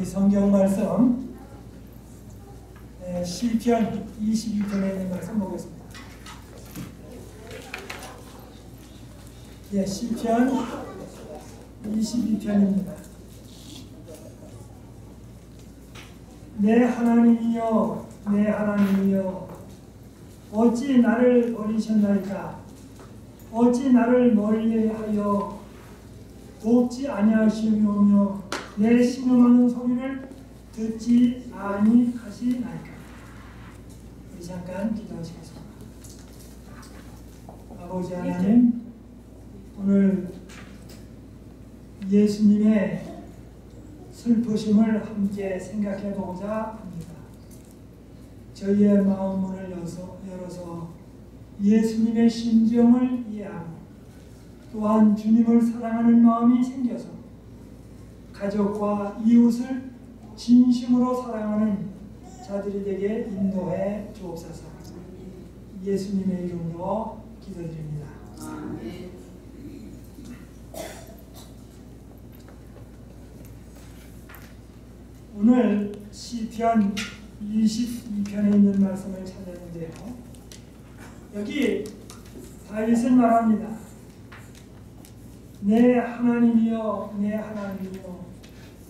우리 성경 말씀 시편 22편에 있는 말씀 보겠습니다. 시편 22편입니다. 내 하나님이여, 내 하나님이여, 어찌 나를 버리셨나이까? 어찌 나를 멀리하여 돕지 아니하시오며 내 신음하는 소리를 듣지 아니하시나이까? 우리 잠깐 기도하시겠습니다. 아버지 하나님, 오늘 예수님의 슬프심을 함께 생각해 보고자 합니다. 저희의 마음 문을 열어서 예수님의 심정을 이해하고 또한 주님을 사랑하는 마음이 생겨서 가족과 이웃을 진심으로 사랑하는 자들이 되게 인도해 주옵소서. 예수님의 이름으로 기도드립니다. 아멘. 오늘 시편 22편에 있는 말씀을 찾았는데요. 여기 다윗은 말합니다. 내 하나님이여, 내 하나님이여,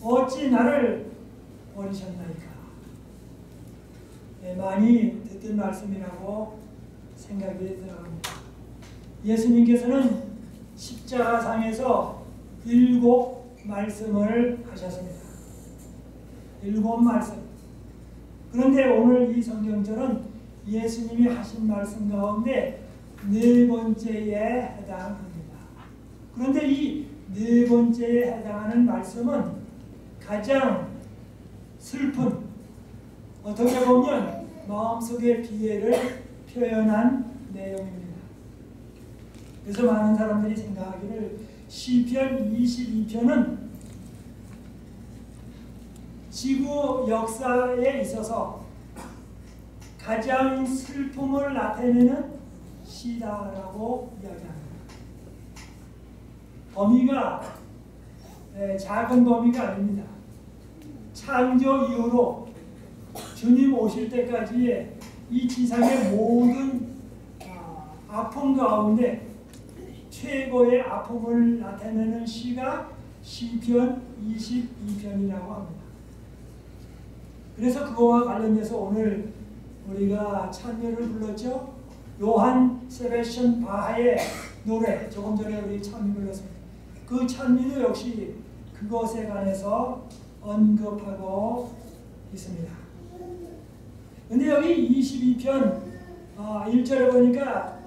어찌 나를 버리셨나이까? 많이 듣던 말씀이라고 생각이 들어갑니다. 예수님께서는 십자가상에서 7 말씀을 하셨습니다. 7 말씀. 그런데 오늘 이 성경절은 예수님이 하신 말씀 가운데 4번째에 해당합니다. 그런데 이 4번째에 해당하는 말씀은 가장 슬픈, 어떻게 보면 마음속의 비애를 표현한 내용입니다. 그래서 많은 사람들이 생각하기를 시편 22편은 지구 역사에 있어서 가장 슬픔을 나타내는 시다라고 이야기합니다. 범위가 작은 범위가 아닙니다. 창조 이후로 주님 오실 때까지 이 지상의 모든 아픔 가운데 최고의 아픔을 나타내는 시가 시편 22편이라고 합니다. 그래서 그거와 관련해서 오늘 우리가 찬미를 불렀죠. 요한 세베스찬 바하의 노래, 조금 전에 우리 찬미 불렀습니다. 그 찬미도 역시 그것에 관해서 언급하고 있습니다. 근데 여기 22편 1절에 보니까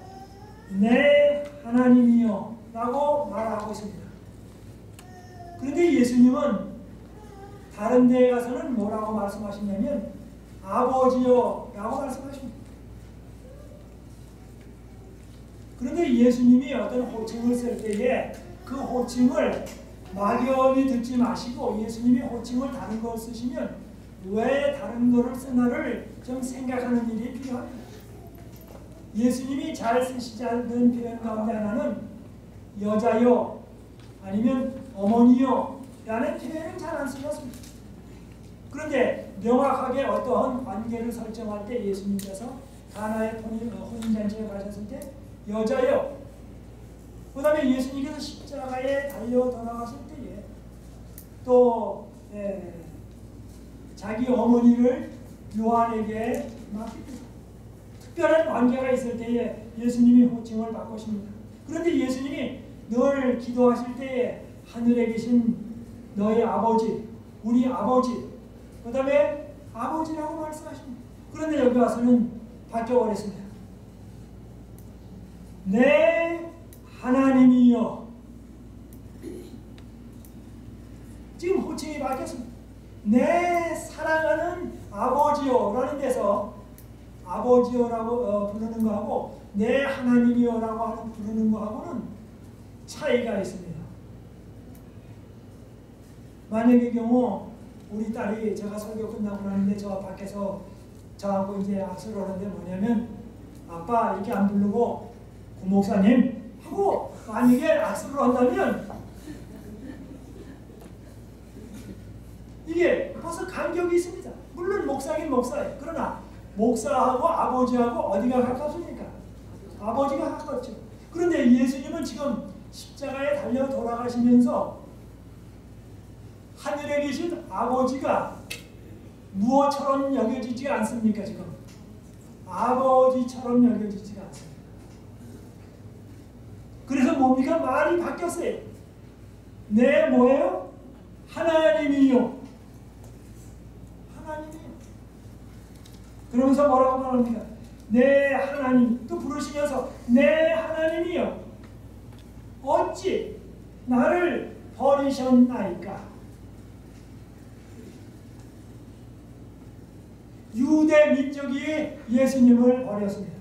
내 하나님이여 라고 말하고 있습니다. 그런데 예수님은 다른 데에 가서는 뭐라고 말씀하시냐면 아버지여 라고 말씀하십니다. 그런데 예수님이 어떤 호칭을 쓸 때에 그 호칭을 막연히 듣지 마시고 예수님이 호칭을 다른 걸 쓰시면 왜 다른 거를 쓰나를 좀 생각하는 일이 필요합니다. 예수님이 잘 쓰시지 않는 표현 가운데 하나는 여자요 아니면 어머니요 라는 표현은 잘 안 쓰셨습니다. 그런데 명확하게 어떠한 관계를 설정할 때 예수님께서 가나의 혼인잔치에 가셨을 때 여자요, 그 다음에 예수님께서 십자가에 달려 돌아가실 때에 또 자기 어머니를 요한에게 맡깁니다. 특별한 관계가 있을 때에 예수님이 호칭을 바꾸십니다. 그런데 예수님이 늘 기도하실 때에 하늘에 계신 너의 아버지, 우리 아버지, 그 다음에 아버지라고 말씀하십니다. 그런데 여기 와서는 바뀌어버렸습니다. 내 하나님이여. 지금 호칭이 바뀌었습니다. 내 사랑하는 아버지여 라는 데서 아버지여라고 부르는 거하고 내 하나님이여라고 부르는 거하고는 차이가 있습니다. 만약의 경우 우리 딸이 제가 설교 끝나고 나는데 저 밖에서 저하고 이제 악수를 하는데 뭐냐면 아빠 이렇게 안 부르고 구목사님 하고 만약에 악수를 한다면 이게 벌써 간격이 있습니다. 물론 목사긴 목사예요. 그러나 목사하고 아버지하고 어디가 가깝습니까? 아버지가 가깝죠. 그런데 예수님은 지금 십자가에 달려 돌아가시면서 하늘에 계신 아버지가 무엇처럼 여겨지지 않습니까? 지금 아버지처럼 여겨지지가 않습니다. 그래서 뭡니까? 말이 바뀌었어요. 내 뭐예요? 하나님이요. 하나님이요. 그러면서 뭐라고 말합니까? 내 하나님. 또 부르시면서 내 하나님이요. 어찌 나를 버리셨나이까? 유대 민족이 예수님을 버렸습니다.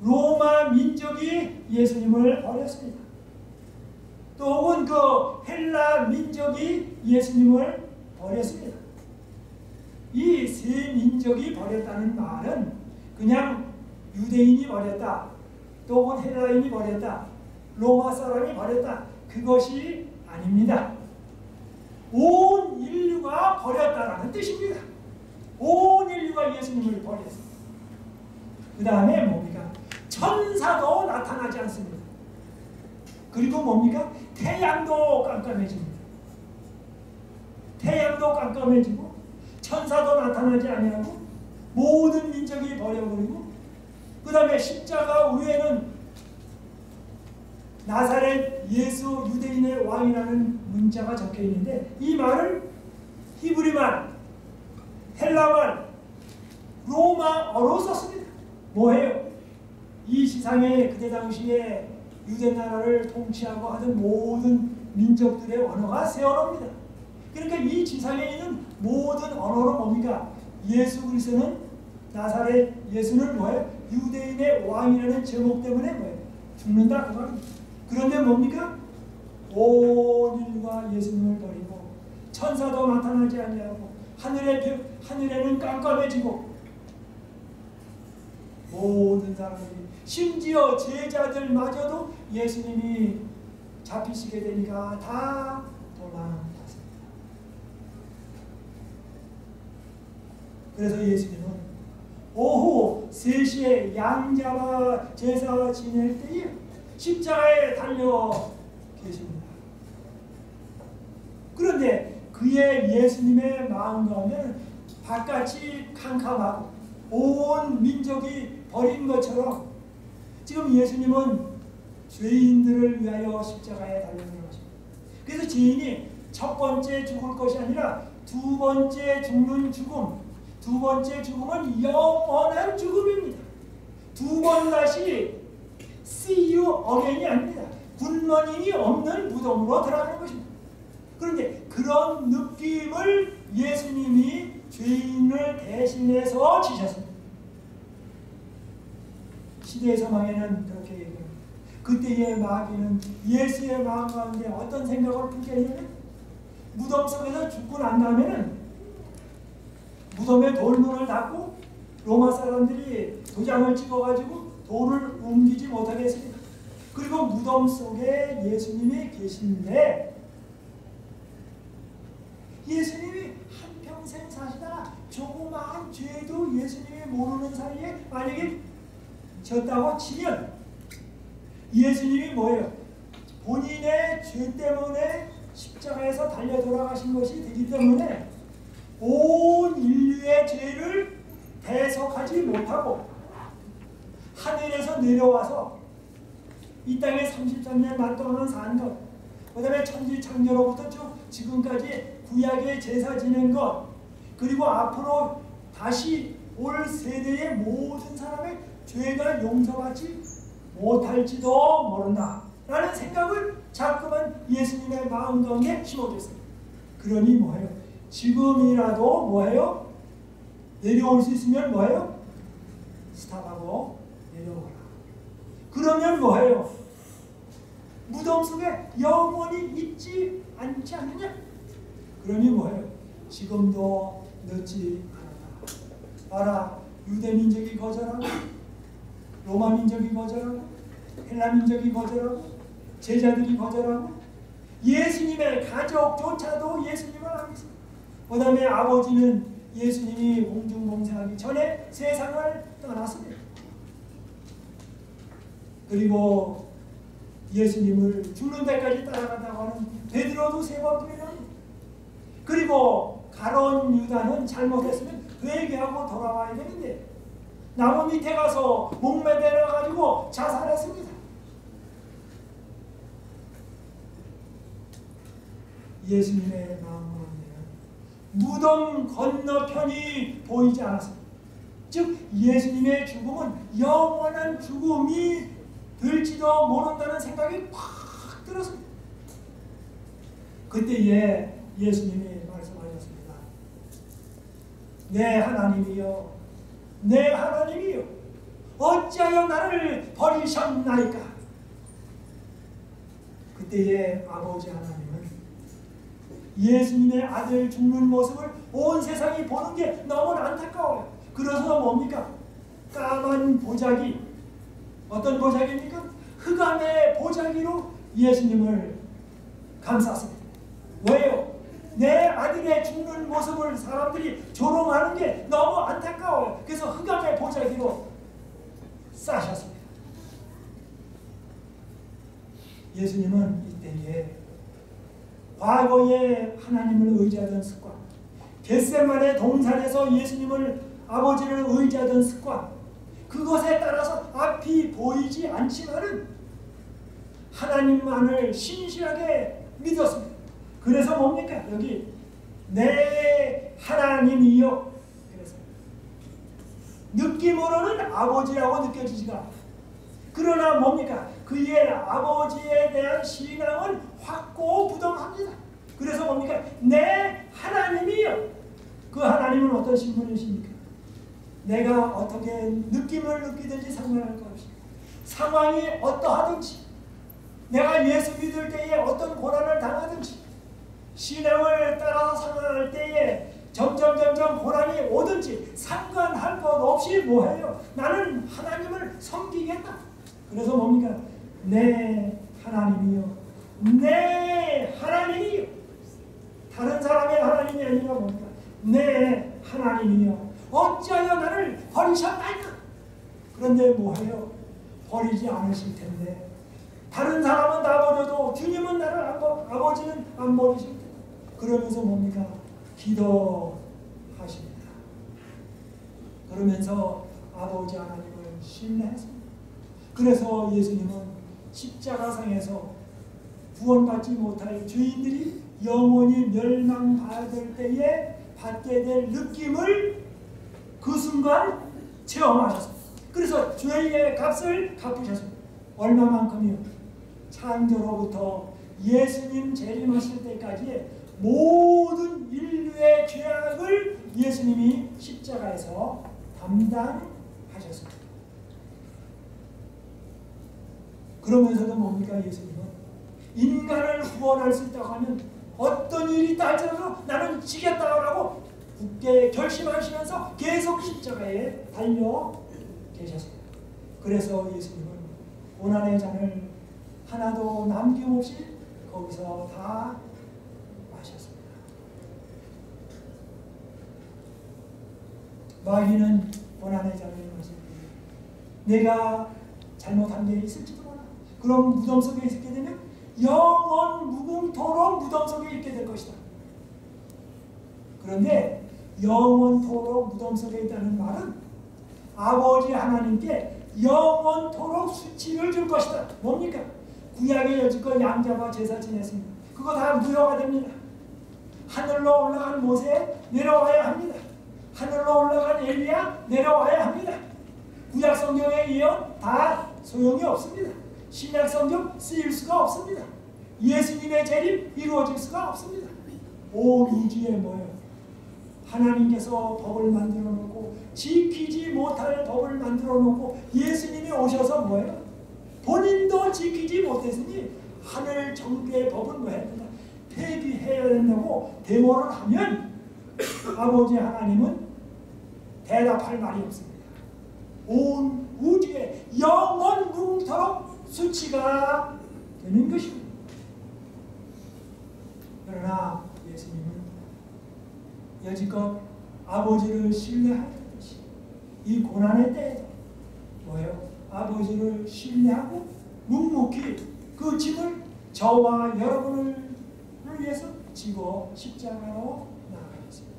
로마 민족이 예수님을 버렸습니다. 또 혹은 그 헬라 민족이 예수님을 버렸습니다. 이 세 민족이 버렸다는 말은 그냥 유대인이 버렸다, 또 혹은 헬라인이 버렸다, 로마 사람이 버렸다, 그것이 아닙니다. 온 인류가 버렸다라는 뜻입니다. 온 인류가 예수님을 버렸습니다. 그 다음에 뭡니까? 천사도 나타나지 않습니다. 그리고 뭡니까? 태양도 깜깜해집니다. 태양도 깜깜해지고 천사도 나타나지 아니하고 모든 민족이 버려버리고 그 다음에 십자가 위에는 나사렛 예수 유대인의 왕이라는 문자가 적혀 있는데 이 말을 히브리말, 헬라말, 로마어로 썼습니다. 뭐예요? 이 지상에 그때 당시에 유대 나라를 통치하고 하던 모든 민족들의 언어가 세 언어입니다. 그러니까 이 지상에 있는 모든 언어로 뭡니까? 예수 그리스도는 나사렛 예수는 뭐예요? 유대인의 왕이라는 제목 때문에 뭐예요? 죽는다 그 말입니다. 그런데 뭡니까? 온 인류가 예수님을 버리고 천사도 나타나지 아니하고 하늘에는 깜깜해지고 모든 사람들이 심지어 제자들마저도 예수님이 잡히시게 되니까 다 도망갔습니다. 그래서 예수님은 오후 3시에 양잡아 제사 지낼 때에 십자가에 달려 계십니다. 그런데 그의 예수님의 마음 가운데는 바깥이 캄캄하고 온 민족이 버린 것처럼 지금 예수님은 죄인들을 위하여 십자가에 달려는 것입니다. 그래서 죄인이 첫 번째 죽을 것이 아니라 두 번째 죽는 죽음, 두 번째 죽음은 영원한 죽음입니다. 두 번 다시 see you again이 아닙니다. 굿모닝이 없는 무덤으로 들어가는 것입니다. 그런데 그런 느낌을 예수님이 죄인을 대신해서 지셨습니다. 시대의 서망에는 그렇게 얘기합니다. 그때의 마귀는 예수의 마음 가운데 어떤 생각을 품게 하냐면 무덤 속에서 죽고 난 다음에는 무덤에 돌문을 닫고 로마 사람들이 도장을 찍어가지고 돌을 옮기지 못하게 했습니다. 그리고 무덤 속에 예수님이 계신데 예수님이 한평생 사시다가 조그마한 죄도 예수님이 모르는 사이에 만약에 졌다고 치면 예수님이 뭐예요? 본인의 죄 때문에 십자가에서 달려 돌아가신 것이 되기 때문에 온 인류의 죄를 대속하지 못하고 하늘에서 내려와서 이 땅에 33년 만 동안 산 것, 그 다음에 천지창조로부터 쭉 지금까지 구약의 제사 지낸 것, 그리고 앞으로 다시 올 세대의 모든 사람의 죄가 용서받지 못할지도 모른다 라는 생각을 자꾸만 예수님의 마음 가운데 심어줬습니다. 그러니 뭐예요? 지금이라도 뭐예요? 내려올 수 있으면 뭐예요? 스탑하고 내려오라. 그러면 뭐예요? 무덤 속에 영원히 있지 않지 않느냐? 그러니 뭐예요? 지금도 늦지 않았다. 봐라, 유대 민족이 거절하고 로마 민족이 거절하고 헬라 민족이 거절하고 제자들이 거절하고 예수님의 가족조차도 예수님을 안 믿습니다. 그 다음에 아버지는 예수님이 공중봉생하기 전에 세상을 떠났습니다. 그리고 예수님을 죽는 데까지 따라간다고 하는 베드로도 3번 부인합니다. 그리고 가론 유다는 잘못했으면 회개하고 돌아와야 되는데 나무 밑에 가서 목매달아가지고 자살했습니다. 예수님의 마음으로는 무덤 건너편이 보이지 않았습니다. 즉 예수님의 죽음은 영원한 죽음이 될지도 모른다는 생각이 팍 들었습니다. 그때에 예수님이 말씀하셨습니다. 내 하나님이여, 내 하나님이여, 어찌하여 나를 버리셨나이까. 그때에 아버지 하나님은 예수님의 아들 죽는 모습을 온 세상이 보는 게 너무 안타까워요. 그래서 뭡니까? 까만 보자기, 어떤 보자기입니까? 흑암의 보자기로 예수님을 감쌌습니다. 왜요? 내 아들의 죽는 모습을 사람들이 조롱하는 게 너무 안타까워요. 그래서 흑암의 보자기로 싸셨습니다. 예수님은 이때에 과거에 하나님을 의지하던 습관, 겟세마네 동산에서 예수님을 아버지를 의지하던 습관, 그것에 따라서 앞이 보이지 않지만은 하나님만을 신실하게 믿었습니다. 그래서 뭡니까? 여기 내 하나님이요. 그래서 느낌으로는 아버지라고 느껴지지가 않아요. 그러나 뭡니까? 그의 아버지에 대한 신앙은 확고부동합니다. 그래서 뭡니까? 내 하나님이요. 그 하나님은 어떤 신분이십니까? 내가 어떻게 느낌을 느끼든지 상관할 것 없이 상황이 어떠하든지 내가 예수 믿을 때에 어떤 고난을 당하든지 신앙을 따라서 살아갈 때에 점점 고난이 오든지 상관할 것 없이 뭐해요? 나는 하나님을 섬기겠다. 그래서 뭡니까? 내 하나님이요. 내 하나님이요. 다른 사람의 하나님이 아니라 뭡니까? 내 하나님이요. 어찌하여 나를 버리셨나이까? 그런데 뭐해요? 버리지 않으실 텐데 다른 사람은 다 버려도 주님은 나를 안 버리고 아버지는 안 버리실 텐데 그러면서 뭡니까? 기도하십니다. 그러면서 아버지 하나님을 신뢰했습니다. 그래서 예수님은 십자가상에서 구원받지 못할 죄인들이 영원히 멸망받을 때에 받게 될 느낌을 그 순간 체험하셨습니다. 그래서 죄의 값을 갚으셨습니다. 얼마만큼이요? 창조로부터 예수님 재림하실 때까지의 모든 인류의 죄악을 예수님이 십자가에서 담당하셨습니다. 그러면서도 뭡니까? 예수님은 인간을 구원할 수 있다고 하면 어떤 일이 있다 할지라도 나는 지겠다고 굳게 결심하시면서 계속 십자가에 달려 계셨습니다. 그래서 예수님은 고난의 잔을 하나도 남김없이 거기서 다 마셨습니다. 마귀는 고난의 잔을 마실 때 내가 잘못한 게 있을지도 몰라. 그럼 무덤 속에 있게 되면 영원 무궁토록 무덤 속에 있게 될 것이다. 그런데 영원토록 무덤 속에 있다는 말은 아버지 하나님께 영원토록 수치를 줄 것이다. 뭡니까? 구약의 여지껏 양자와 제사 지냈습니다. 그거 다 무효가 됩니다. 하늘로 올라간 모세 내려와야 합니다. 하늘로 올라간 엘리야 내려와야 합니다. 구약 성경의 예언 다 소용이 없습니다. 신약 성경 쓰일 수가 없습니다. 예수님의 재림 이루어질 수가 없습니다. 온 우주에 뭐예요? 하나님께서 법을 만들어 놓고 지키지 못할 법을 만들어 놓고 예수님이 오셔서 뭐예요? 본인도 지키지 못했으니 하늘 정부의 법은 뭐 해야 된다? 폐기해야 된다고 데모를 하면 아버지 하나님은 대답할 말이 없습니다. 온 우주에 영원 무궁토록 수치가 되는 것입니다. 그러나 예수님은 여지껏 아버지를 신뢰하였듯이 이 고난의 때에도 뭐예요? 아버지를 신뢰하고 묵묵히 그 짐을 저와 여러분을 위해서 지고 십자가로 나아가겠습니다.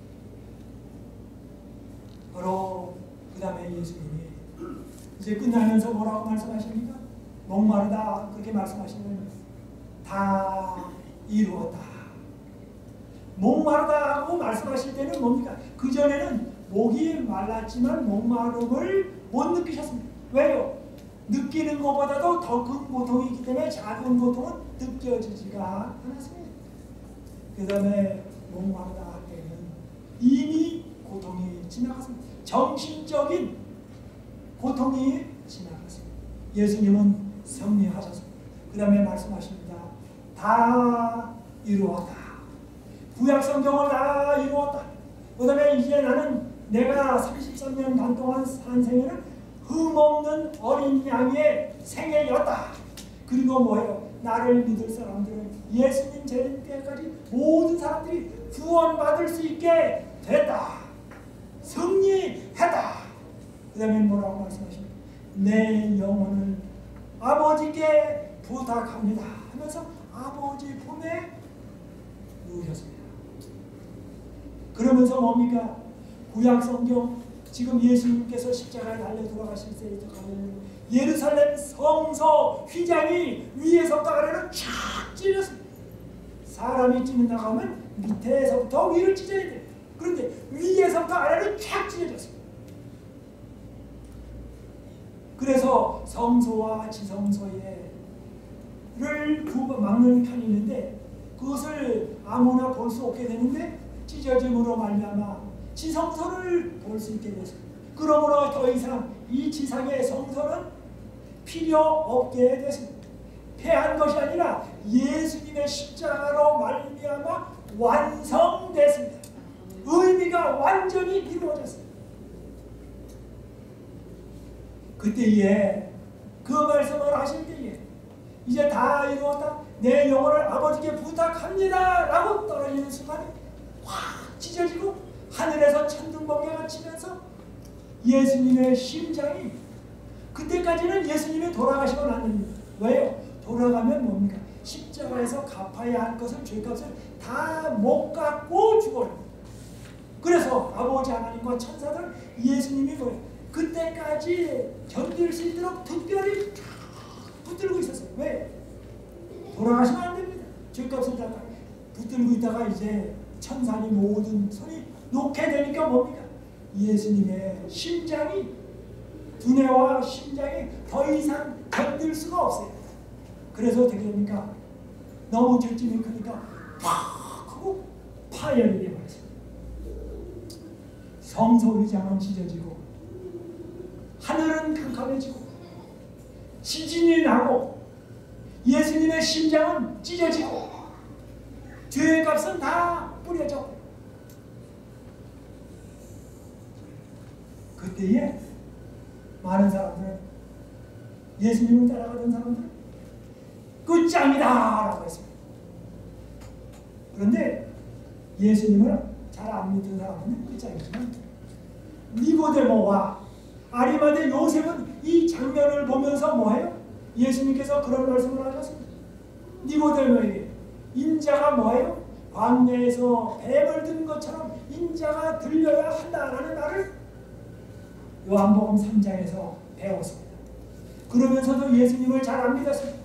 바로 그 다음에 예수님이 이제 끝나면서 뭐라고 말씀하십니까? 목마르다 그렇게 말씀하시면 다 이루었다. 목마르다 하고 말씀하실 때는 뭡니까? 그전에는 목이 말랐지만 목마름을 못 느끼셨습니다. 왜요? 느끼는 것보다도 더 큰 고통이 있기 때문에 작은 고통은 느껴지지가 않았습니다. 그 다음에 목마르다 할 때는 이미 고통이 지나갔습니다. 정신적인 고통이 지나갔습니다. 예수님은 승리하셨습니다. 그 다음에 말씀하십니다. 다 이루었다. 구약성경을 다 이루었다. 그 다음에 이제 나는 내가 33년간 동안 산 생애는 흠없는 어린 양의 생애였다. 그리고 뭐예요? 나를 믿을 사람들은 예수님 재림 때까지 모든 사람들이 구원받을 수 있게 됐다. 승리했다. 그 다음에 뭐라고 말씀하십니까? 내 영혼을 아버지께 부탁합니다 하면서 아버지 품에 누우셨습니다. 그러면서 뭡니까? 구약성경 지금 예수님께서 십자가에 달려 돌아가실 때 예루살렘 성서 휘장이 위에서부터 아래로 쫙 찢어졌습니다. 사람이 찢는다고 하면 밑에서부터 위를 찢어야 돼요. 그런데 위에서부터 아래로 쫙 찢어졌습니다. 그래서 성소와 지성소를 막는 편이 있는데 그것을 아무나 볼 수 없게 되는데 찢어짐으로 말미암아 지성소를 볼 수 있게 됐습니다. 그러므로 더 이상 이 지상의 성소는 필요 없게 됐습니다. 패한 것이 아니라 예수님의 십자가로 말미암아 완성됐습니다. 의미가 완전히 이루어졌습니다. 그때에 그 말씀을 하실 때에 이제 다 이루었다. 내 영혼을 아버지께 부탁합니다 라고 떨어지는 순간에 확 찢어지고 하늘에서 천둥번개가 치면서 예수님의 심장이 그때까지는 예수님이 돌아가시고 났습니다. 왜요? 돌아가면 뭡니까? 십자가에서 갚아야 할 것을 죄값을 다 못 갚고 죽어요. 그래서 아버지 하나님과 천사들 예수님이 뭐예요? 그때까지 견딜 수 있도록 특별히 붙들고 있었어요. 왜? 돌아가시면 안 됩니다. 죄값을 다 붙들고 있다가 이제 천사니 모든 손이 놓게 되니까 뭡니까? 예수님의 심장이 두뇌와 심장이 더 이상 견딜 수가 없어요. 그래서 어떻게 됩니까? 너무 절짐이 크니까 팍 하고 파열이 되어버렸어요. 성소 의장은 찢어지고 하늘은 캄캄해지고 지진이 나고 예수님의 심장은 찢어지고 죄의 값은 다 뿌려져. 그때에 많은 사람들은 예수님을 따라가던 사람들은 끝장이다 라고 했습니다. 그런데 예수님을 잘 안 믿는 사람은 끝장이지만 니고데모와 아리마대 요셉은 이 장면을 보면서 뭐해요? 예수님께서 그런 말씀을 하셨습니다. 니고데모에게 인자가 뭐예요? 광야에서 뱀을 든 것처럼 인자가 들려야 한다라는 말을 요한복음 3장에서 배웠습니다. 그러면서도 예수님을 잘 안 믿었습니다.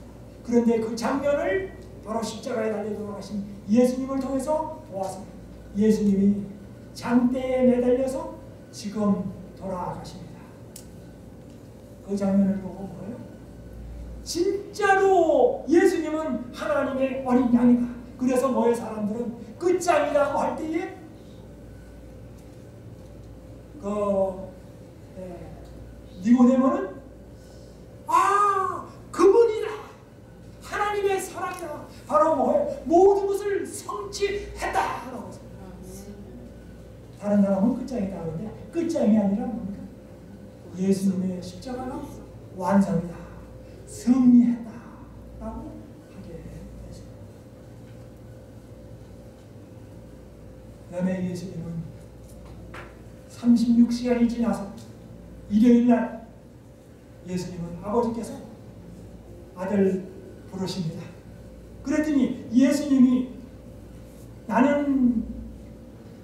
그런데 그 장면을 바로 십자가에 달려 돌아가신 예수님을 통해서 보았습니다. 예수님이 장대에 매달려서 지금 돌아가십니다. 그 장면을 보고 뭐예요? 진짜로 예수님은 하나님의 어린 양이다. 그래서 뭐의 사람들은 끝장이라고 할 때에 니고데모는 그분이다. 하나님의 사랑이다. 바로 뭐예요? 모든 것을 성취했다. 라고 했습니다. 다른 사람은 끝장이다 하는데 끝장이 아니라 뭡니까? 예수님의 십자가가 완성이다. 승리했다. 라고 하게 됐습니다. 그 다음에 예수님은 36시간이 지나서 일요일 날 예수님은 아버지께서 아들 부르십니다. 그랬더니 예수님이 나는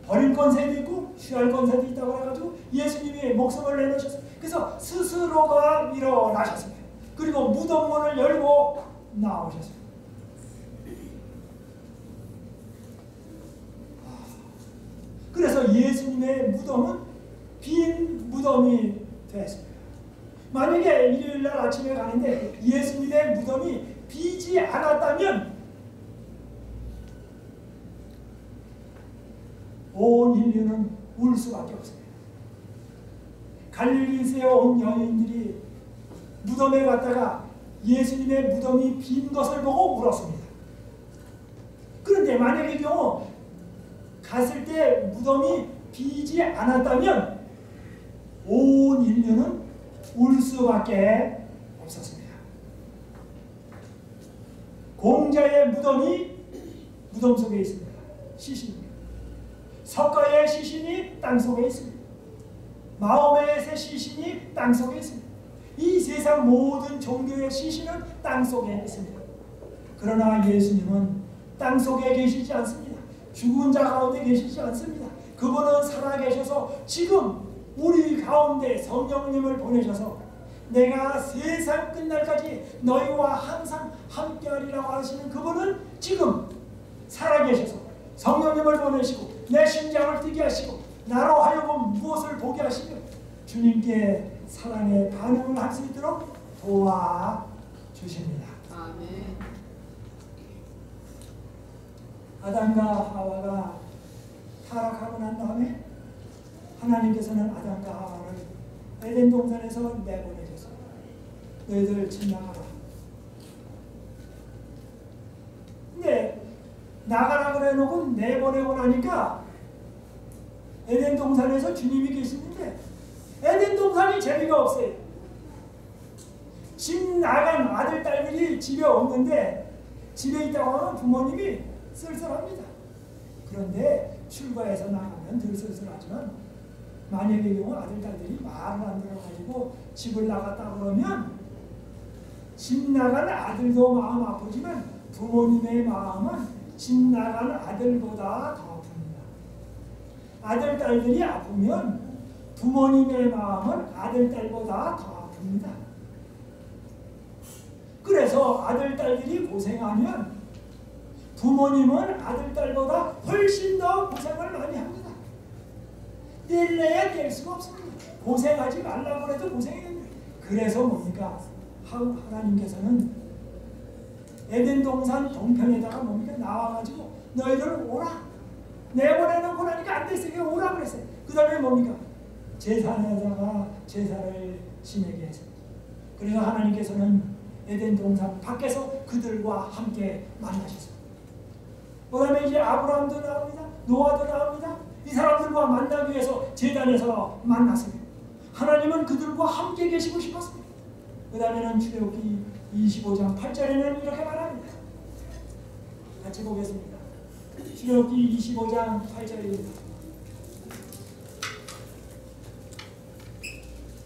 버릴 권세도 있고 취할 권세도 있다고 해가지고 예수님이 목숨을 내놓으셨어요. 그래서 스스로가 일어나셨습니다. 그리고 무덤문을 열고 나오셨어요. 그래서 예수님의 무덤은 빈 무덤이 됐습니다. 만약에 일요일날 아침에 가는데 예수님의 무덤이 비지 않았다면 온 인류는 울 수밖에 없습니다. 갈릴리에서 온 여인들이 무덤에 갔다가 예수님의 무덤이 빈 것을 보고 울었습니다. 그런데 만약의 경우 갔을 때 무덤이 비지 않았다면 온 인류는 울 수밖에 없었습니다. 공자의 무덤이 무덤 속에 있습니다. 시신입니다. 석가의 시신이 땅속에 있습니다. 마호메의 시신이 땅속에 있습니다. 이 세상 모든 종교의 시신은 땅속에 있습니다. 그러나 예수님은 땅속에 계시지 않습니다. 죽은 자 가운데 계시지 않습니다. 그분은 살아계셔서 지금 우리 가운데 성령님을 보내셔서 내가 세상 끝날까지 너희와 항상 함께하리라고 하시는 그분은 지금 살아계셔서 성령님을 보내시고 내 심장을 뛰게 하시고 나로 하여금 무엇을 보게 하시며 주님께 사랑의 반응을 할 수 있도록 도와주십니다. 아멘. 아담과 하와가 타락하고 난 다음에 하나님께서는 아담과 하와를 에덴 동산에서 내보내셨어요. 너희들 집 나가라. 근데 나가라 그래 놓고 내보내고 나니까 에덴 동산에서 주님이 계시는데 에덴 동산이 재미가 없어요. 집 나간 아들 딸들이 집에 없는데 집에 있다고 하면 부모님이 쓸쓸합니다. 그런데 출가해서 나가면 덜 쓸쓸하지만 만약의 경우 아들 딸들이 말을 안 들어가지고 집을 나갔다 그러면 집 나간 아들도 마음 아프지만 부모님의 마음은 집 나간 아들보다 더 아픕니다. 아들 딸들이 아프면 부모님의 마음은 아들 딸보다 더 아픕니다. 그래서 아들 딸들이 고생하면 부모님은 아들 딸보다 훨씬 더 고생을 많이 합니다. 뗄래야 뗄 수가 없습니다. 고생하지 말라고 해도 고생이 됩니다. 그래서 뭡니까? 하나님께서는 에덴 동산 동편에다가 뭡니까? 나와가지고 너희들 오라. 내보내놓고 나니까 안 됐으니까 오라 그랬어요. 그 다음에 뭡니까? 제산에다가 제사를 지내게 했습니다. 그래서 하나님께서는 에덴 동산 밖에서 그들과 함께 만나셨습니다. 그 다음에 이제 아브라함도 나옵니다. 노아도 나옵니다. 이 사람들과 만나기 위해서 제단에서 만났습니다. 하나님은 그들과 함께 계시고 싶었습니다. 그 다음에는 출애굽기 25장 8절에는 이렇게 말합니다. 같이 보겠습니다. 출애굽기 25장 8절입니다.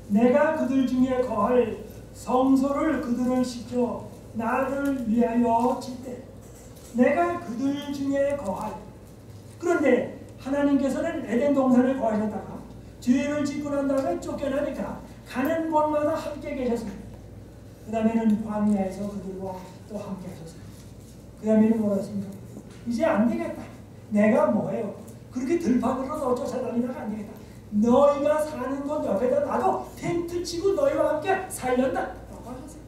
내가 그들 중에 거할 성소를 그들을 시켜 나를 위하여 짓되 내가 그들 중에 거할. 그런데 하나님께서는 에덴 동산에 거하셨다가 죄를 짓고 난 다음에 쫓겨나니까 가는 곳마다 함께 계셨습니다. 그 다음에는 광야에서 그들과 또 함께 하셨어요. 그 다음에는 뭐라 했습니까? 이제 안 되겠다. 내가 뭐예요? 그렇게 들판으로 쫓아다니다가 안 되겠다. 너희가 사는 곳 옆에다 나도 텐트 치고 너희와 함께 살련다 라고 하셨어요.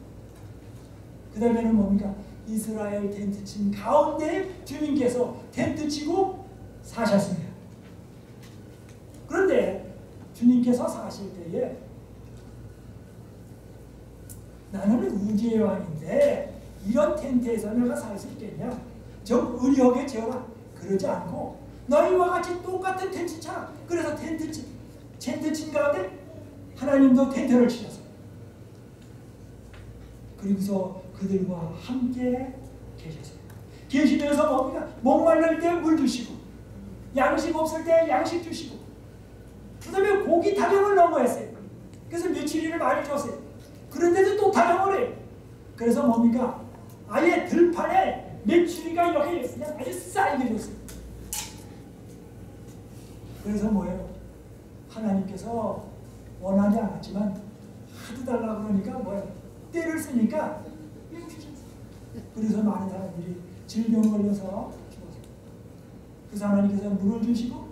그 다음에는 뭡니까? 이스라엘 텐트 친 가운데 주님께서 텐트 치고 사셨습니다. 그런데 주님께서 사실 때에 나는 우주의 왕인데 이런 텐트에서 내가 살 수 있겠냐? 좀 의리하게 지어라. 그러지 않고 너희와 같이 똑같은 텐트 쳐. 그래서 텐트 친 가운데 하나님도 텐트를 치셨어요. 그리고서 그들과 함께 계셨어요. 계시면서 뭡니까? 목말릴 때 물 주시고 양식 없을 때 양식 주시고 그 다음에 고기 타령을 너무 했어요. 그래서 며칠이를 많이 줬어요. 그런데도 또 타령을 해요. 그래서 뭡니까? 아예 들판에 메추리가 이렇게 그냥 아주 쌓이게 줬어요. 그래서 뭐예요? 하나님께서 원하지 않았지만 하도 달라고 그러니까 뭐예요? 때를 쓰니까 그래서 많은 사람들이 질병 걸려서 죽었어요. 그래서 하나님께서 물을 주시고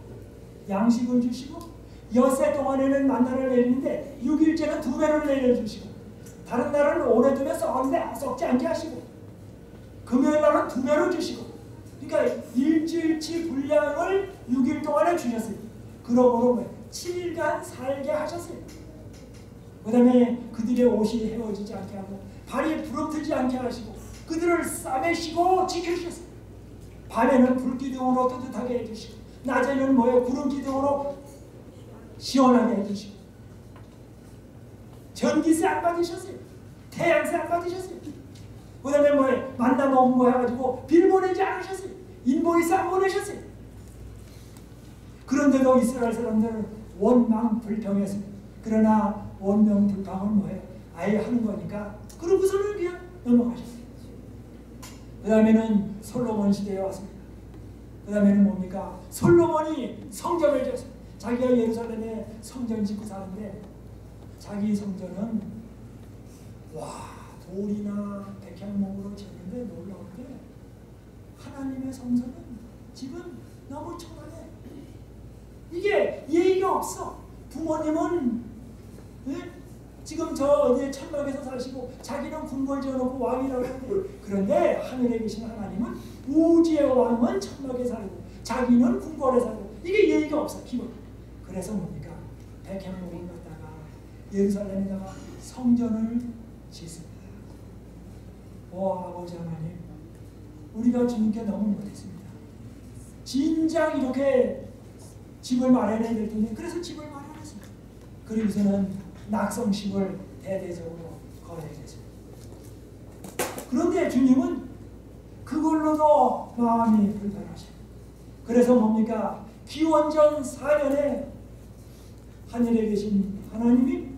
양식을 주시고 엿새 동안에는 만나를 내리는데 6일째는 2배를 내려주시고 다른 날은 오래 두면 썩지 않게 하시고 금요일 날은 2배로 주시고 그러니까 일주일치 분량을 6일 동안에 주셨어요. 그러므로 7일간 살게 하셨어요. 그 다음에 그들의 옷이 헤어지지 않게 하고 발이 부러뜨지 않게 하시고 그들을 싸매시고 지켜주셨어요. 밤에는 불기둥으로 따뜻하게 해주시고 낮에는 뭐예요? 구름기둥으로 시원하게 해주시고 전기세 안 받으셨어요. 태양세 안 받으셨어요. 그 다음에 뭐예요? 만나 먹은 거 해가지고 빌 보내지 않으셨어요. 인보이스 안 보내셨어요. 그런데도 이스라엘 사람들은 원망불평했습니다. 그러나 원망불평은 뭐예요? 아예 하는 거니까 그러고서는 그냥 넘어가셨어요. 그 다음에는 솔로몬 시대에 왔습니다. 그 다음에는 뭡니까? 솔로몬이 성전을 지었어요. 자기가 예루살렘에 성전 짓고 사는데 자기 성전은 돌이나 백향목으로 지었는데 놀라운데 하나님의 성전은 집은 너무 초라해. 이게 예의가 없어. 부모님은 지금 저 어디에 천막에서 사시고 자기는 궁궐 지어놓고 왕이라고 하는데 그런데 하늘에 계신 하나님은 우주의 왕은 천막에 살고 자기는 궁궐에 살고 이게 예의가 없어. 기본. 그래서 뭡니까? 백향목을 갖다가 예루살렘에다가 성전을 짓습니다. 오 아버지 하나님 우리가 주님께 너무 못했습니다. 진작 이렇게 집을 마련해야 될 텐데 그래서 집을 마련했습니다. 그리고서는 낙성식을 대대적으로 거해야 됐습니다. 그런데 주님은 그걸로도 마음이 불편하셔요. 그래서 뭡니까? 기원전 4년에 하늘에 계신 하나님이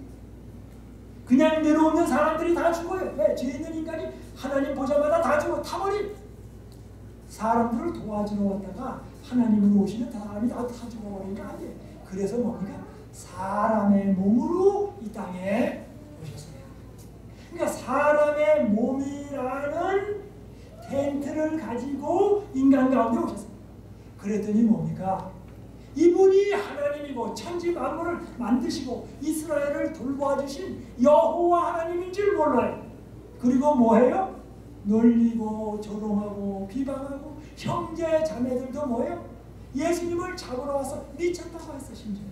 그냥 내려오면 사람들이 다 죽어요. 왜? 죄 있는 인간이 하나님 보자마자 다 죽어 타버린 사람들을 도와주러 왔다가 하나님으로 오시는 사람이 다 죽어버리니까 안 돼. 그래서 뭡니까? 사람의 몸으로 이 땅에 오셨어요. 그러니까 사람의 몸이라는 텐트를 가지고 인간 가운데 오셨어요. 그랬더니 뭡니까? 이분이 하나님이고 천지 만물을 만드시고 이스라엘을 돌보아주신 여호와 하나님인 줄 몰라요. 그리고 뭐해요? 놀리고 조롱하고 비방하고 형제 자매들도 뭐예요? 예수님을 잡으러 와서 미쳤다고 했어. 심지어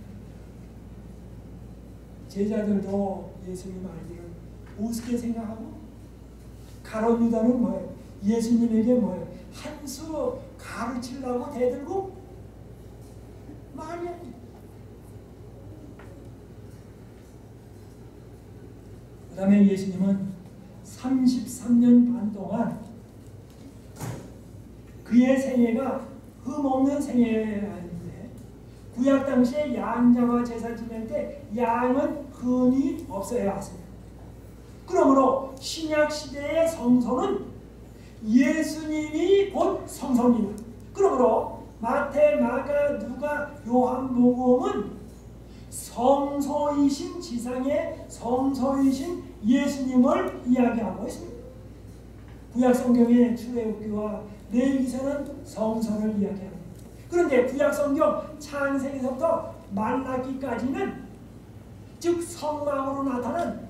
제자들도 예수님 알기를 우습게 생각하고 가룟 유다는 뭐예요? 예수님에게 뭐예요? 한 수 가르치려고 대들고 말이 안 돼. 그 다음에 예수님은 33년 반 동안 그의 생애가 흠없는 생애였는데 구약 당시에 양자와 제사 지낼 때 양은 흔히 없어야 하세요. 그러므로 신약 시대의 성소는 예수님이 곧 성소입니다. 그러므로 마태, 마가, 누가, 요한복음은 성소이신 지상의 성소이신 예수님을 이야기하고 있습니다. 구약 성경의 출애굽기와 레위기서는 성소를 이야기합니다. 그런데 구약 성경 창세기서부터 말라기까지는 즉 성막으로 나타난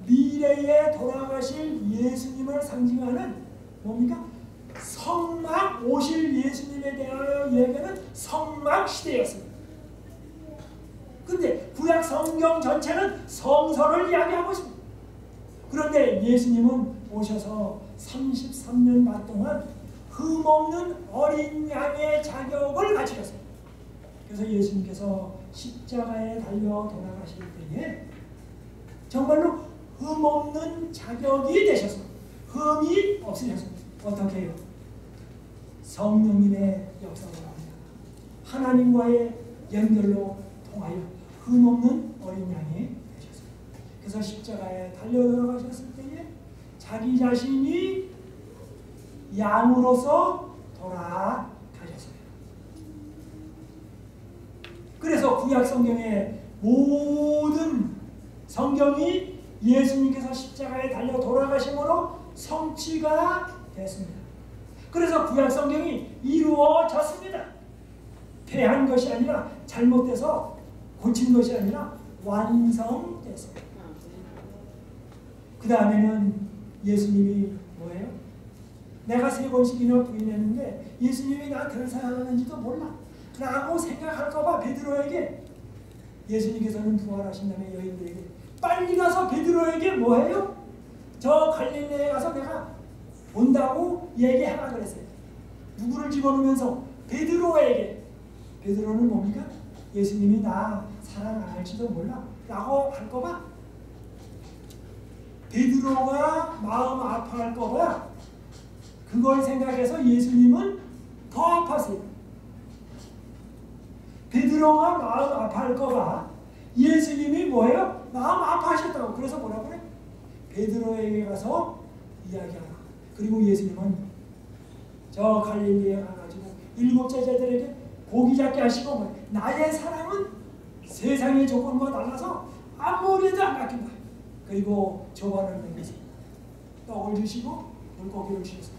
미래에 돌아가실 예수님을 상징하는 뭡니까? 성막 오실 예수님에 대하여 얘기하는 성막 시대였습니다. 그런데 구약 성경 전체는 성서를 이야기하고 있습니다. 그런데 예수님은 오셔서 33년 반 동안 흠없는 어린 양의 자격을 갖추셨습니다. 그래서 예수님께서 십자가에 달려 돌아가실 때에 정말로 흠없는 자격이 되셔서 흠이 없으셨습니다. 어떻게 해요? 성령님의 역사로 합니다. 하나님과의 연결로 통하여 흠없는 어린 양이 되셨습니다. 그래서 십자가에 달려 들어가셨을 때에 자기 자신이 양으로서 돌아가셨어요. 그래서 구약 성경의 모든 성경이 예수님께서 십자가에 달려 돌아가심으로 성취가 됐습니다. 그래서 구약 성경이 이루어졌습니다. 패한 것이 아니라 잘못돼서 고친 것이 아니라 완성됐습니다. 그 다음에는 예수님이 뭐예요? 내가 3번씩이나 부인했는데 예수님이 나를 사랑하는지도 몰라 라고 생각할까봐 베드로에게 예수님께서는 부활하신 다음에 여인들에게 빨리 가서 베드로에게 뭐해요? 저 갈릴리에 가서 내가 본다고 얘기하라 그랬어요. 누구를 집어넣으면서? 베드로에게. 베드로는 뭡니까? 예수님이 나 사랑 안 할지도 몰라 라고 할까봐 베드로가 마음 아파할까봐 그걸 생각해서 예수님은 더 아팠어요. 베드로가 마음 아파할까봐 예수님이 뭐예요? 마음 아파하셨다고. 그래서 뭐라 그래? 베드로에게 가서 이야기하라. 그리고 예수님은 저 갈릴리에 가가지고 7 제자들에게 고기 잡게 하시고 나의 사랑은 세상의 조건과 달라서 아무리도 안 바뀐다. 그리고 조반을 내면서 떡을 주시고 물고기를 주셔서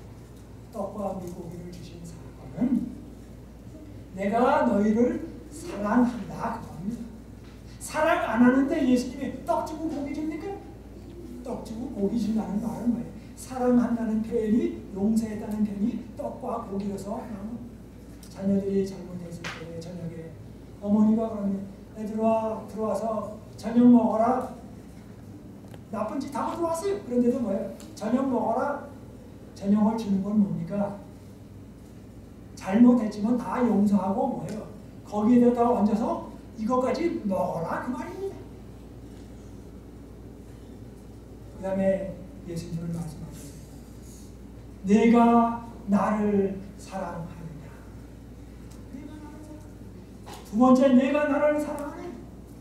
떡과 물고기를 주신 사람은 내가 너희를 사랑한다 그겁니다. 사랑 안 하는데 예수님이 떡 주고 고기 줍니까? 떡 주고 고기 준다는 말은 뭐예요? 사랑한다는 표현이 용서했다는 표현이 떡과 고기로서 자녀들이 잘못했을 때 저녁에 어머니가 그러면 애들아 들어와서 저녁 먹어라. 나쁜 짓 하고 들어왔어요. 그런데도 뭐예요? 저녁 먹어라. 저녁을 주는 건 뭡니까? 잘못했지만 다 용서하고 뭐예요? 거기에다가 얹어서 이것까지 먹어라 그 말입니다. 그 다음에 예수님은 말씀하셨어요. 내가 나를 사랑하느냐. 두 번째 내가 나를 사랑하느냐.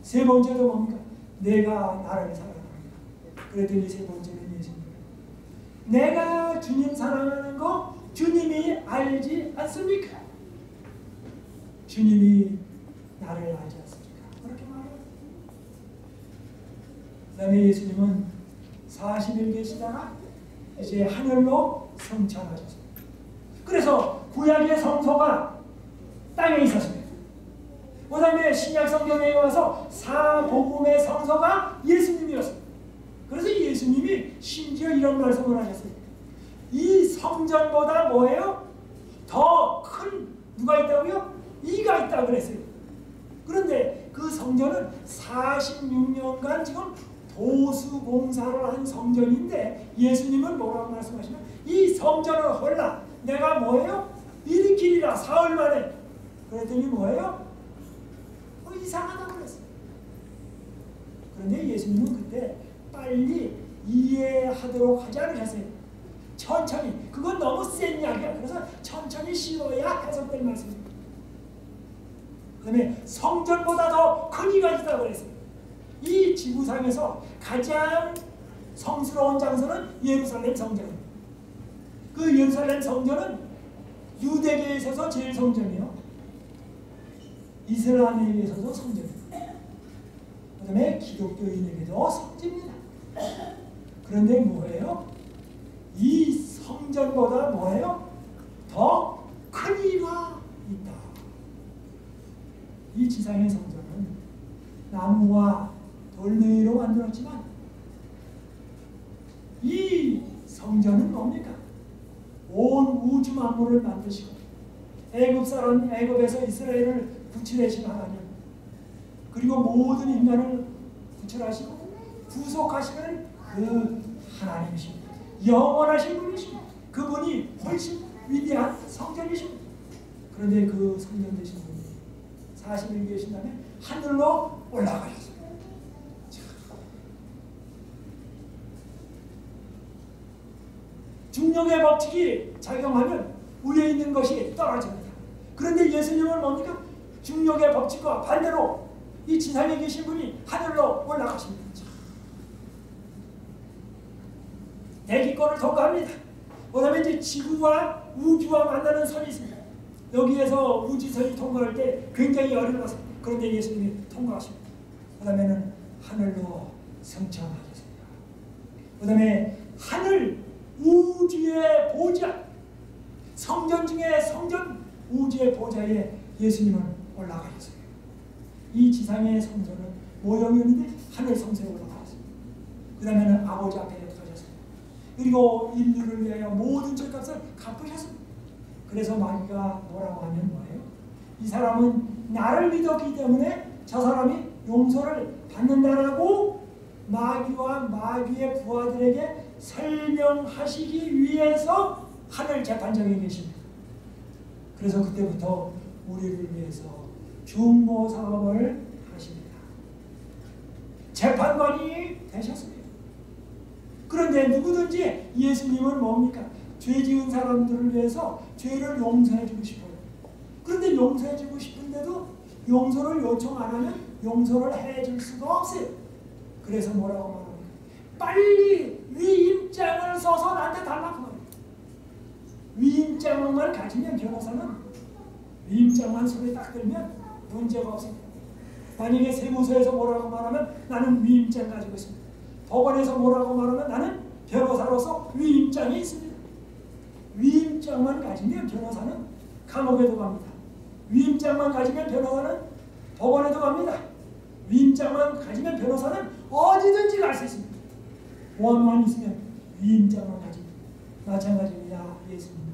세 번째도 뭡니까? 내가 나를 사랑하느냐. 그랬더니 세 번째는 예수님. 내가 주님 사랑하는 거 주님이 알지 않습니까? 주님이 나를 알지 않습니까? 그렇게 말해요. 그 다음에 예수님은 40일 계시다가 이제 하늘로 승천하셨어요. 그래서 구약의 성소가 땅에 있었습니다. 그 다음에 신약 성경에 와서 사복음의 성소가 예수님이었습니다. 그래서 예수님이 심지어 이런 말씀을 하셨어요. 이 성전보다 뭐예요? 더 큰 누가 있다고요? 이가 있다고 그랬어요. 그런데 그 성전은 46년간 지금 보수 공사를 한 성전인데 예수님은 뭐라고 말씀하시냐? 이 성전을 헐라 내가 뭐예요? 일으키리라 사흘 만에. 그랬더니 뭐예요? 이상하다고 그랬어요. 그런데 예수님은 그때 빨리 이해하도록 하지 않으셨어요. 천천히. 그건 너무 센 이야기야. 그래서 천천히 쉬어야 해석될 말씀입니다. 그 다음에 성전보다 더 큰 이가 있다고 그랬어요. 이 지구상에서 가장 성스러운 장소는 예루살렘 성전입니다. 그 예루살렘 성전은 유대계에 있어서 제일 성전이요. 이스라엘에 있어서 성전입니다. 그 다음에 기독교인에게도 성전입니다. 그런데 뭐예요? 이 성전보다 뭐예요? 더 큰 이가 있다. 이 지상의 성전은 나무와 돌멩이로 만들었지만 이 성전은 뭡니까? 온 우주 만물을 만드시고 애굽에서 이스라엘을 구출하신 하나님, 그리고 모든 인간을 구출하시고 구속하시는 그 하나님이십니다. 영원하신 분이십니다. 그분이 훨씬 위대한 성전이십니다. 그런데 그 성전 되신 분이 40일 계신 다음에 하늘로 올라가셨습니다. 중력의 법칙이 작용하면 위에 있는 것이 떨어집니다. 그런데 예수님은 뭡니까? 중력의 법칙과 반대로 이 지상에 계신 분이 하늘로 올라가십니다. 대기권을 통과합니다. 그 다음에 이제 지구와 우주와 만나는 선이 있습니다. 여기에서 우주선이 통과할 때 굉장히 어려워서 그런데 예수님이 통과하십니다. 그 다음에는 하늘로 승천하셨습니다. 그 다음에 하늘 우주의 보좌, 성전 중에 성전 우주의 보좌에 예수님은 올라가셨어요. 이 지상의 성전은 모형이었는데 하늘 성소에 올라가셨습니다. 그 다음에는 아버지 앞에 가셨습니다. 그리고 인류를 위하여 모든 죄값을 갚으셨습니다. 그래서 마귀가 뭐라고 하면 뭐예요? 이 사람은 나를 믿었기 때문에 저 사람이 용서를 받는다라고 마귀와 마귀의 부하들에게 설명하시기 위해서 하늘 재판정에 계십니다. 그래서 그때부터 우리를 위해서 중보사업을 하십니다. 재판관이 되셨습니다. 그런데 누구든지 예수님은 뭡니까? 죄 지은 사람들을 위해서 죄를 용서해주고 싶어요. 그런데 용서해주고 싶은데도 용서를 요청 안 하면 용서를 해줄 수가 없어요. 그래서 뭐라고 말합니까? 빨리 위임장을 써서 나한테 달라고 말해요. 위임장만 가지면 변호사는 위임장만 손에 딱 들면 문제가 없습니다. 만약에 세무서에서 뭐라고 말하면 나는 위임장 가지고 있습니다. 법원에서 뭐라고 말하면 나는 변호사로서 위임장이 있습니다. 위임장만 가지면 변호사는 감옥에도 갑니다. 위임장만 가지면 변호사는 법원에도 갑니다. 위임장만 가지면 변호사는 어디든지 갈 수 있습니다. 보안만 있으면 위임장만 가지면 마찬가지입니다. 예수님도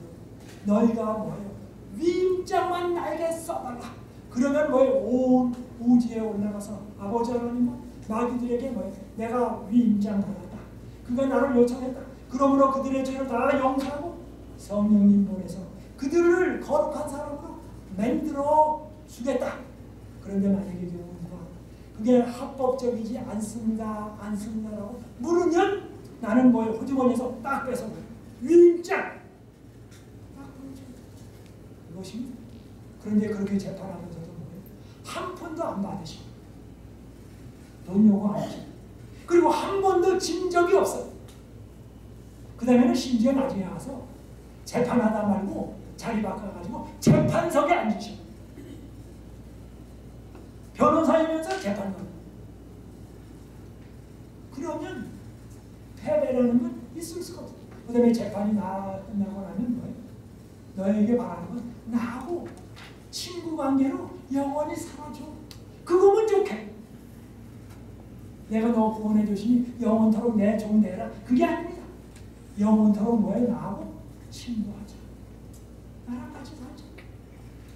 너희가 뭐예요? 위임장만 나에게 써달라. 그러면 뭐예요? 온 우주에 올라가서 아버지 하나님과 마귀들에게 뭐예요? 내가 위임장 받았다. 그가 나를 요청했다. 그러므로 그들의 죄를 다 용서하고 성령님 보내서 그들을 거룩한 사람으로 만들어 주겠다. 그런데 만약에 경우가 그게 합법적이지 않습니다라고 물으면 나는 뭐예요? 호주머니에서 딱 뺏어 위임장 그것입니다. 그런데 그렇게 재판하면서도 뭐예요? 한 푼도 안 받으시고 돈 요구 안 하시고 그리고 한 번도 진 적이 없어요. 그 다음에는 심지어 나중에 와서 재판하다 말고 자리 바꿔가지고 재판석에 앉으시고 변호사이면서 재판관. 그러면 패배라는 건 있을 수가 없어요. 그 다음에 재판이 끝나고 나면 뭐예요? 너에게 바라는 건 나하고 친구 관계로 영원히 살아줘. 그거면 좋게. 내가 너 구원해 주시니 영원토록 내 종 되라. 그게 아닙니다. 영원토록 뭐예요? 나하고 친구하자. 나랑 같이 살자.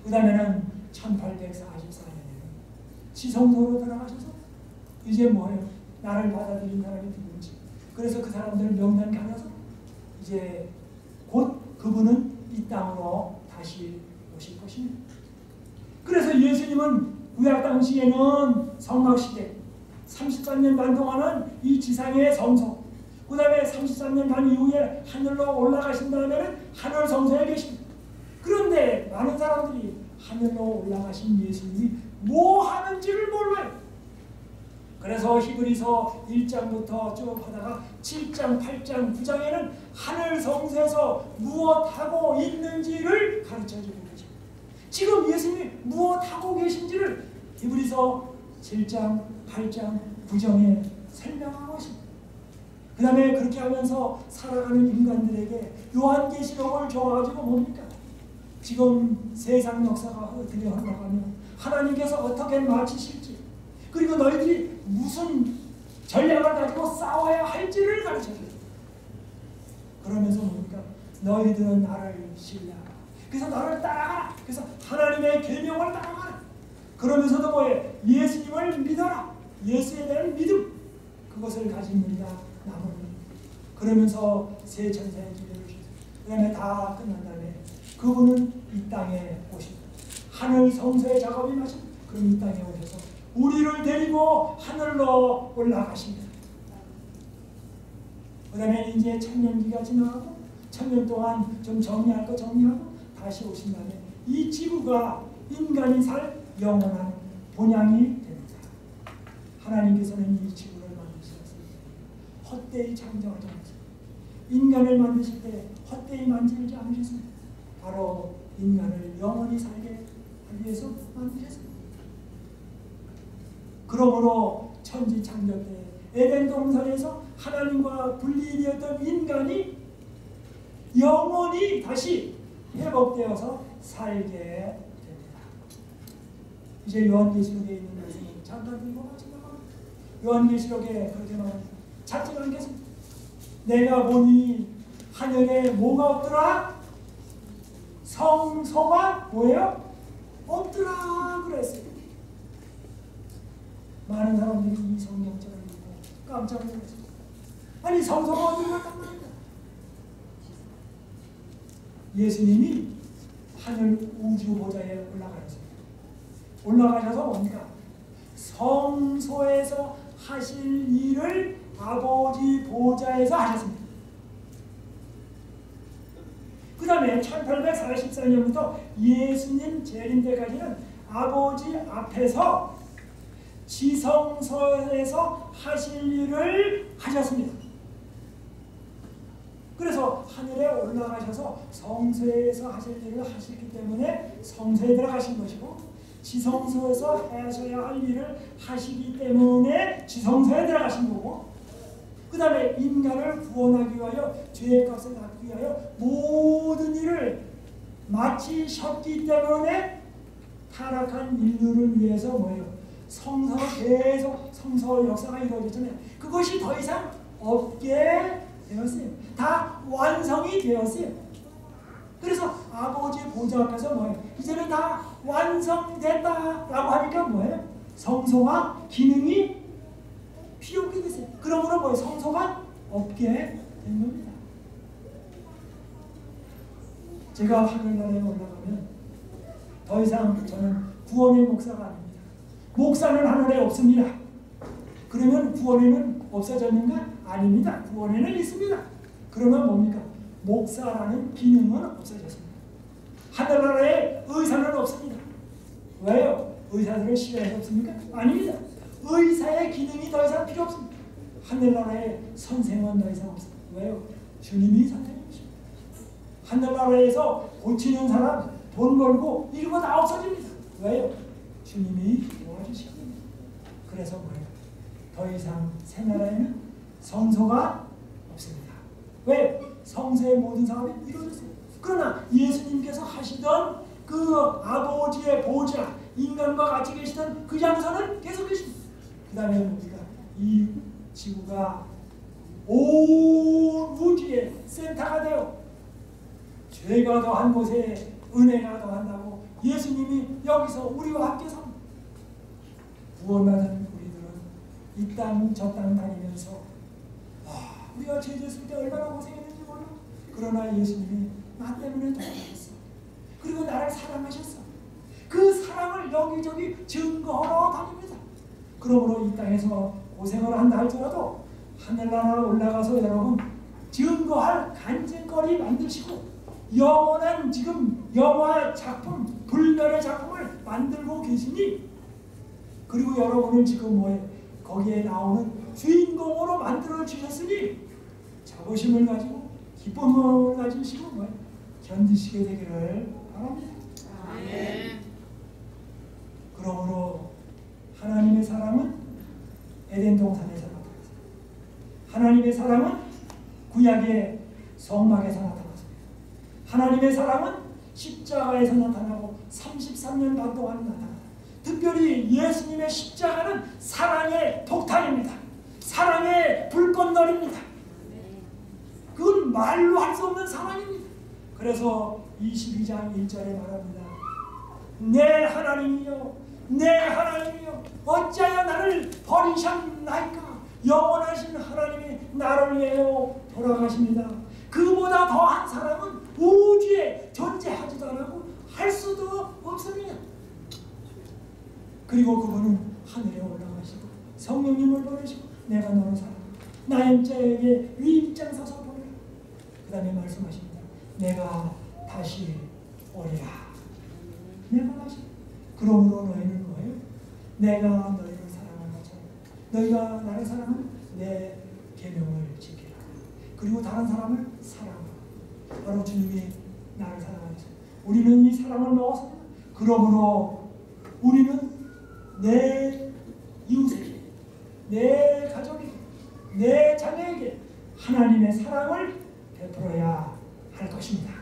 그 다음에는 1844년에는 지성소로 들어가셔서 이제 뭐예요? 나를 받아들인 사람이 누군지. 그래서 그 사람들 명단 가려서 이제 곧 그분은 이 땅으로 다시 오실 것입니다. 그래서 예수님은 구약 당시에는 성막시대 33년 반 동안은 이 지상의 성소, 그 다음에 33년 반 이후에 하늘로 올라가신 다음에는 하늘 성소에 계십니다. 그런데 많은 사람들이 하늘로 올라가신 예수님이 뭐 하는지를 몰라요. 그래서 히브리서 1장부터 쭉 하다가 7장, 8장, 9장에는 하늘 성소에서 무엇하고 있는지를 가르쳐주고 계십니다. 지금 예수님이 무엇하고 계신지를 히브리서 7장, 8장, 9장에 설명하고 있습니다. 그 다음에 그렇게 하면서 살아가는 인간들에게 요한계시록을 줘가지고 뭡니까? 지금 세상 역사가 어떻게 흘러가면 하나님께서 어떻게 마치실지 그리고 너희들이 무슨 전략을 가지고 싸워야 할지를 가르쳐줘요. 그러면서 뭡니까? 너희들은 나를 신뢰하라. 그래서 나를 따라가라. 그래서 하나님의 계명을 따라가라. 그러면서도 뭐예요? 예수님을 믿어라. 예수에 대한 믿음. 그것을 가진 우리가 남은. 그러면서 새 천사의 기회를 주세요. 그 다음에 다 끝난 다음에 그분은 이 땅에 오십니다. 하늘 성소의 작업이 마친 그럼 이 땅에 오셔서 우리를 데리고 하늘로 올라가십니다. 그 다음에 이제 천년기가 지나가고 천년 동안 좀 정리할 거 정리하고 다시 오신 다음에 이 지구가 인간이 살 영원한 본향이 됩니다. 하나님께서는 이 지구를 만드셨을 때 헛되이 창조하지 않으셨습니다. 인간을 만드실 때 헛되이 만들지 않으셨습니다. 바로 인간을 영원히 살게 하기 위해서 만드셨습니다. 그러므로 천지 창조 때 에덴 동산에서 하나님과 분리되었던 인간이 영원히 다시 회복되어서 살게 됩니다. 이제 요한계시록에 있는 말씀을 잠깐 들고 마치다가 요한계시록에 그렇게 말합니다. 찾지 않겠습니다. 내가 보니 하늘에 뭐가 없더라? 성소가 뭐예요? 없더라 그랬어요. 많은 사람들이 이 성경책을 읽고 깜짝 놀랐어요. 아니 성소가 어디 갔단 말이야? 예수님이 하늘 우주 보좌에 올라가셨습니다. 올라가셔서 뭡니까? 성소에서 하실 일을 아버지 보좌에서 하셨습니다. 그 다음에 1844년부터 예수님 재림 때까지는 아버지 앞에서 지성소에서 하실 일을 하셨습니다. 그래서 하늘에 올라가셔서 성소에서 하실 일을 하셨기 때문에 성소에 들어가신 것이고, 지성소에서 하셔야 할 일을 하시기 때문에 지성소에 들어가신 거고, 그 다음에 인간을 구원하기 위하여 죄의 값을 갚기 위하여 모든 일을 마치셨기 때문에 타락한 인류를 위해서 뭐예요? 성서가 계속 성서 역사가 이루어졌잖아요. 그것이 더 이상 없게 되었어요. 다 완성이 되었어요. 그래서 아버지 보좌 앞에서 뭐예요? 이제는 다 완성됐다라고 하니까 뭐예요? 성소가 기능이 필요 없게 됐어요. 그러므로 뭐예요? 성소가 없게 된 겁니다. 제가 하늘나라에 올라가면 더 이상 저는 구원의 목사가 아닙니다. 목사는 하늘에 없습니다. 그러면 구원에는 없어졌는가? 아닙니다. 구원에는 있습니다. 그러나 뭡니까? 목사라는 기능은 없어졌습니다. 하늘나라에 의사는 없습니다. 왜요? 의사들을 싫어해서 없습니까? 아닙니다. 의사의 기능이 더 이상 필요 없습니다. 하늘나라에 선생은 더 이상 없습니다. 왜요? 주님이 선생님이십니다. 하늘나라에서 고치는 사람, 돈 벌고 이런 거 다 없어집니다. 왜요? 주님이 도와주십니다. 그래서 뭐예요? 더 이상 새 나라에는 성소가 없습니다. 왜? 성소의 모든 사업이 이루어졌어요. 그러나 예수님께서 하시던 그 아버지의 보좌, 인간과 같이 계시던 그 장소는 계속 계십니다. 그 다음에 뭡니까? 이 지구가 온 우주의 센터가 되어 죄가 더한 곳에 은혜가 더한다고 예수님이 여기서 우리와 함께 삽니다. 구원받은 우리들은 이 땅 저 땅 다니면서 우리가 죄 졌을 때 얼마나 고생했는지 몰라. 그러나 예수님이 나 때문에 돌아가셨어. 그리고 나를 사랑하셨어. 그 사랑을 여기저기 증거하러 다닙니다. 그러므로 이 땅에서 고생을 한다 할지라도 하늘나라 올라가서 여러분 증거할 간증거리 만드시고 영원한 지금 영화 작품, 불멸의 작품을 만들고 계시니, 그리고 여러분을 지금 뭐에 거기에 나오는 주인공으로 만들어 주셨으니 자부심을 가지고 기쁨을 가지시고 뭐 견디시게 되기를 바랍니다. 아멘. 그러므로 하나님의 사랑은 에덴 동산에서 나타났습니다. 하나님의 사랑은 구약의 성막에서 나타났습니다. 하나님의 사랑은 십자가에서 나타나고 33년 반 동안 나타납니다. 특별히 예수님의 십자가는 사랑의 폭탄입니다. 사랑의 불꽃놀이입니다. 그건 말로 할 수 없는 사랑입니다. 그래서 22장 1절에 말합니다. 내 하나님이여, 내 하나님이여, 어찌하여 나를 버리셨나이까. 영원하신 하나님이 나를 위하여 돌아가십니다. 그보다 더한 사랑은 우주에 존재하지도 않고 할 수도 없습니다. 그리고 그분은 하늘에 올라가시고 성령님을 보내시고 내가 너를 사랑한다. 나의 자에게 위임장 서서 보내라. 그 다음에 말씀하십니다. 내가 다시 오리라. 내가 다시. 그러므로 너희는 뭐예요? 내가 너희를 사랑한 것처럼 너희가 나를 사랑하면 내 계명을 지키라. 그리고 다른 사람을 사랑하라. 바로 주님이 나를 사랑하셨습니다. 우리는 이 사랑을 먹었습니다. 그러므로 우리는 내 이웃에게, 내 가족에게, 내 자녀에게 하나님의 사랑을 베풀어야 할 것입니다.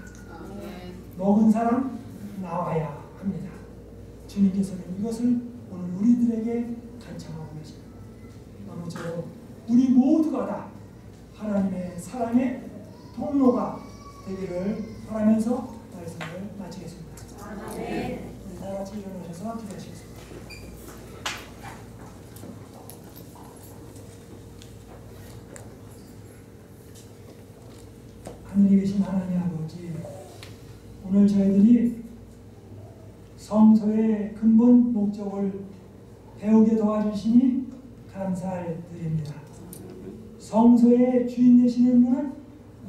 먹은 사람 나와야 합니다. 주님께서는 이것을 오늘 우리들에게 간청하고 계십니다. 아무쪼록 우리 모두가 다 하나님의 사랑의 통로가 되기를 바라면서 말씀을 마치겠습니다. 우리 다 같이 일어나셔서 기도하시겠습니다. 하늘에 계신 하나님 아버지, 오늘 저희들이 성서의 근본 목적을 배우게 도와주시니 감사드립니다. 성서의 주인 되시는 분은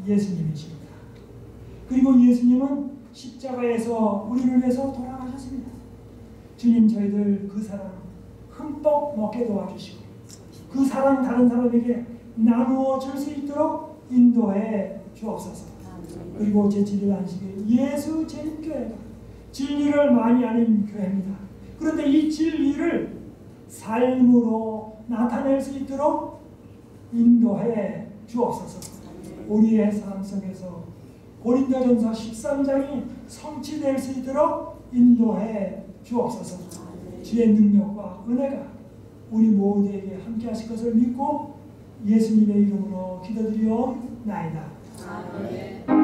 예수님이십니다. 그리고 예수님은 십자가에서 우리를 위해서 돌아가셨습니다. 주님, 저희들 그 사랑 흠뻑 먹게 도와주시고 그 사랑 다른 사람에게 나누어 줄 수 있도록 인도해 주옵소서. 그리고 제7일 안식일 예수 제일교회가 진리를 많이 아는 교회입니다. 그런데 이 진리를 삶으로 나타낼 수 있도록 인도해 주옵소서. 우리의 삶 속에서 고린도전서 13장이 성취될 수 있도록 인도해 주옵소서. 주의 능력과 은혜가 우리 모두에게 함께 하실 것을 믿고 예수님의 이름으로 기도드리옵나이다. 아멘.